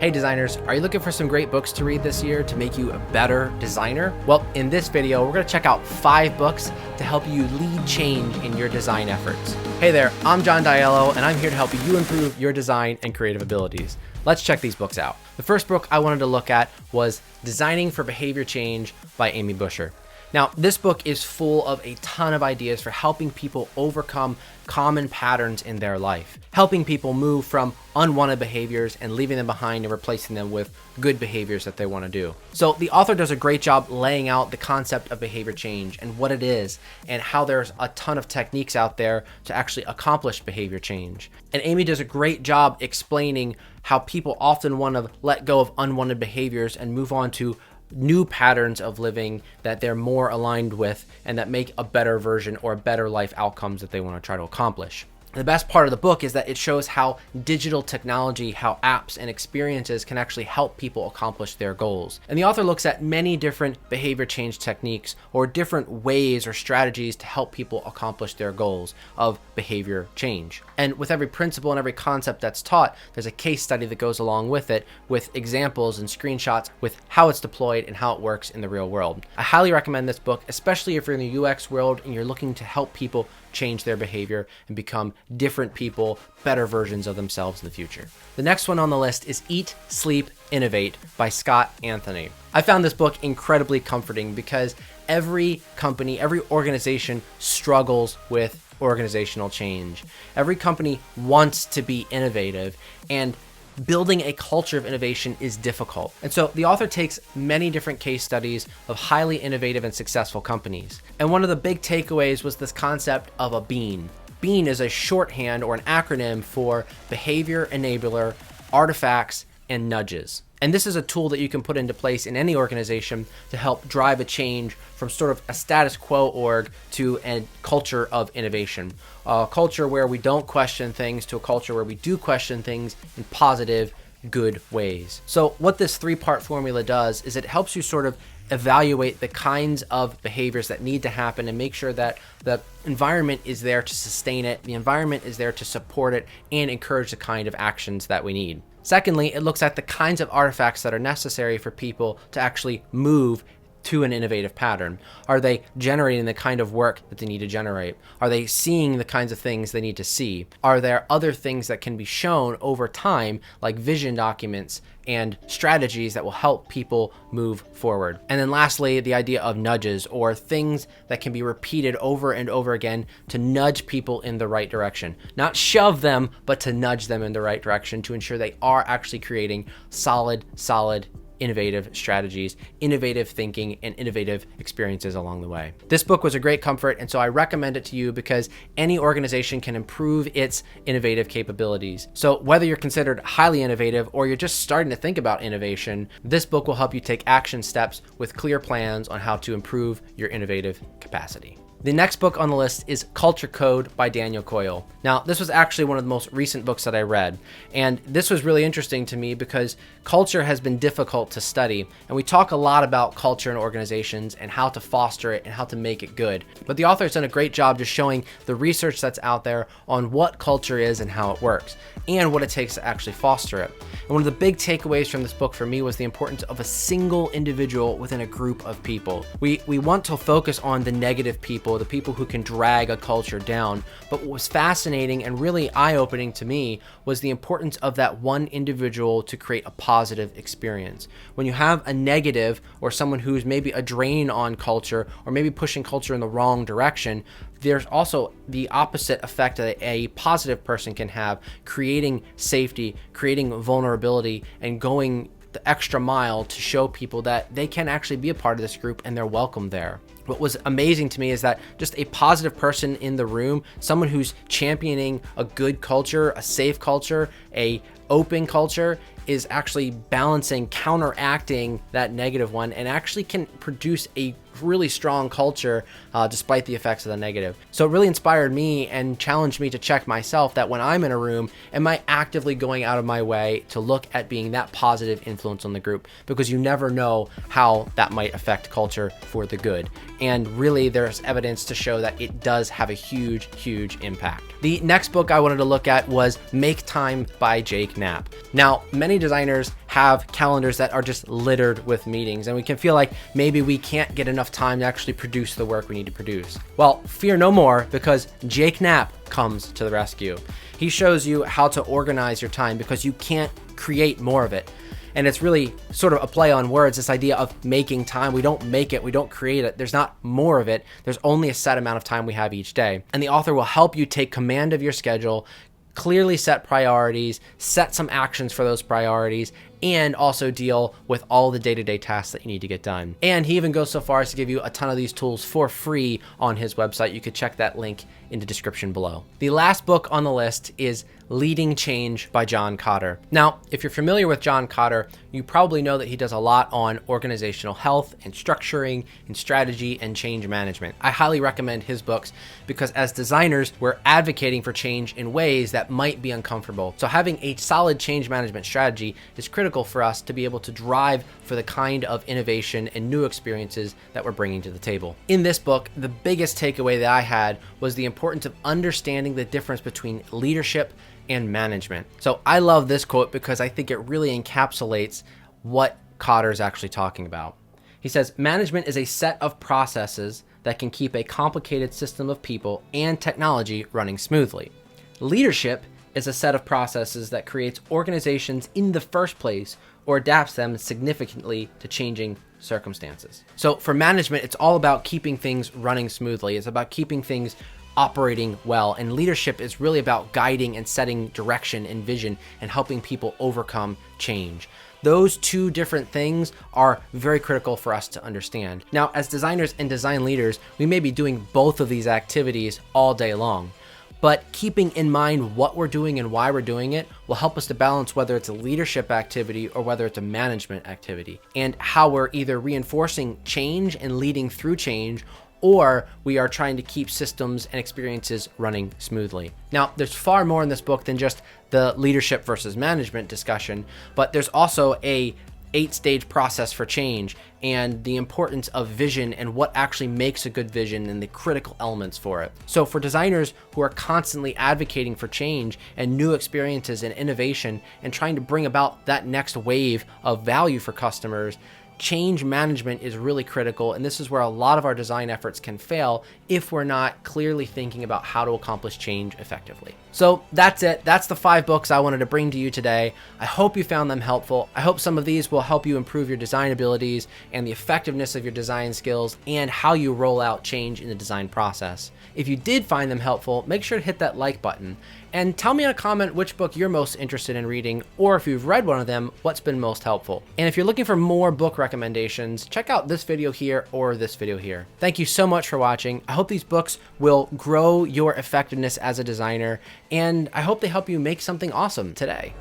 Hey designers, are you looking for some great books to read this year to make you a better designer? Well, in this video, we're gonna check out 5 books to help you lead change in your design efforts. Hey there, I'm John Diello, and I'm here to help you improve your design and creative abilities. Let's check these books out. The first book I wanted to look at was Designing for Behavior Change by Amy Bucher. Now, this book is full of a ton of ideas for helping people overcome common patterns in their life, helping people move from unwanted behaviors and leaving them behind and replacing them with good behaviors that they want to do. So the author does a great job laying out the concept of behavior change and what it is and how there's a ton of techniques out there to actually accomplish behavior change. And Amy does a great job explaining how people often want to let go of unwanted behaviors and move on to new patterns of living that they're more aligned with and that make a better version or better life outcomes that they want to try to accomplish. The best part of the book is that it shows how digital technology, how apps and experiences can actually help people accomplish their goals. And the author looks at many different behavior change techniques or different ways or strategies to help people accomplish their goals of behavior change. And with every principle and every concept that's taught, there's a case study that goes along with it with examples and screenshots with how it's deployed and how it works in the real world. I highly recommend this book, especially if you're in the UX world and you're looking to help people change their behavior and become different people, better versions of themselves in the future. The next one on the list is Eat, Sleep, Innovate by Scott Anthony. I found this book incredibly comforting because every company, every organization struggles with organizational change. Every company wants to be innovative, and building a culture of innovation is difficult. And so the author takes many different case studies of highly innovative and successful companies. And one of the big takeaways was this concept of a BEAN. BEAN is a shorthand or an acronym for behavior, enabler, artifacts, and nudges. And this is a tool that you can put into place in any organization to help drive a change from sort of a status quo org to a culture of innovation. A culture where we don't question things to a culture where we do question things in positive, good ways. So what this 3-part formula does is it helps you sort of evaluate the kinds of behaviors that need to happen and make sure that the environment is there to sustain it, the environment is there to support it, and encourage the kind of actions that we need. Secondly, it looks at the kinds of artifacts that are necessary for people to actually move to an innovative pattern. Are they generating the kind of work that they need to generate? Are they seeing the kinds of things they need to see? Are there other things that can be shown over time, like vision documents and strategies that will help people move forward? And then lastly, the idea of nudges, or things that can be repeated over and over again to nudge people in the right direction. Not shove them, but to nudge them in the right direction to ensure they are actually creating solid innovative strategies, innovative thinking, and innovative experiences along the way. This book was a great comfort, and so I recommend it to you because any organization can improve its innovative capabilities. So whether you're considered highly innovative or you're just starting to think about innovation, this book will help you take action steps with clear plans on how to improve your innovative capacity. The next book on the list is Culture Code by Daniel Coyle. Now, this was actually one of the most recent books that I read, and this was really interesting to me because culture has been difficult to study, and we talk a lot about culture in organizations and how to foster it and how to make it good. But the author has done a great job just showing the research that's out there on what culture is and how it works, and what it takes to actually foster it. And one of the big takeaways from this book for me was the importance of a single individual within a group of people. We want to focus on the negative people, the people who can drag a culture down. But what was fascinating and really eye-opening to me was the importance of that one individual to create a positive experience. When you have a negative or someone who's maybe a drain on culture or maybe pushing culture in the wrong direction, there's also the opposite effect that a positive person can have, creating safety, creating vulnerability, and going the extra mile to show people that they can actually be a part of this group and they're welcome there. What was amazing to me is that just a positive person in the room, someone who's championing a good culture, a safe culture, a open culture, is actually balancing, counteracting that negative one, and actually can produce a really strong culture despite the effects of the negative. So it really inspired me and challenged me to check myself that when I'm in a room, am I actively going out of my way to look at being that positive influence on the group? Because you never know how that might affect culture for the good. And really there's evidence to show that it does have a huge impact. The next book I wanted to look at was Make Time by Jake Knapp. Now, many designers have calendars that are just littered with meetings, and we can feel like maybe we can't get enough time to actually produce the work we need to produce. Well, fear no more, because Jake Knapp comes to the rescue. He shows you how to organize your time, because you can't create more of it. And it's really sort of a play on words, this idea of making time. We don't make it, we don't create it. There's not more of it. There's only a set amount of time we have each day. And the author will help you take command of your schedule, clearly set priorities, set some actions for those priorities, and also deal with all the day-to-day tasks that you need to get done. And he even goes so far as to give you a ton of these tools for free on his website. You could check that link in the description below. The last book on the list is Leading Change by John Kotter. Now, if you're familiar with John Kotter, you probably know that he does a lot on organizational health and structuring and strategy and change management. I highly recommend his books because as designers, we're advocating for change in ways that might be uncomfortable. So having a solid change management strategy is critical for us to be able to drive for the kind of innovation and new experiences that we're bringing to the table. In this book, the biggest takeaway that I had was the importance of understanding the difference between leadership and management. So I love this quote because I think it really encapsulates what Kotter is actually talking about. He says, management is a set of processes that can keep a complicated system of people and technology running smoothly. Leadership is a set of processes that creates organizations in the first place or adapts them significantly to changing circumstances. So for management, it's all about keeping things running smoothly. It's about keeping things operating well. And leadership is really about guiding and setting direction and vision and helping people overcome change. Those two different things are very critical for us to understand. Now, as designers and design leaders, we may be doing both of these activities all day long. But keeping in mind what we're doing and why we're doing it will help us to balance whether it's a leadership activity or whether it's a management activity, and how we're either reinforcing change and leading through change, or we are trying to keep systems and experiences running smoothly. Now, there's far more in this book than just the leadership versus management discussion, but there's also a 8-stage process for change and the importance of vision and what actually makes a good vision and the critical elements for it. So for designers who are constantly advocating for change and new experiences and innovation and trying to bring about that next wave of value for customers, change management is really critical, and this is where a lot of our design efforts can fail if we're not clearly thinking about how to accomplish change effectively. So that's it. That's the 5 books I wanted to bring to you today. I hope you found them helpful. I hope some of these will help you improve your design abilities and the effectiveness of your design skills and how you roll out change in the design process. If you did find them helpful, make sure to hit that like button and tell me in a comment which book you're most interested in reading, or if you've read one of them, what's been most helpful. And if you're looking for more book recommendations, check out this video here or this video here. Thank you so much for watching. I hope these books will grow your effectiveness as a designer, and I hope they help you make something awesome today.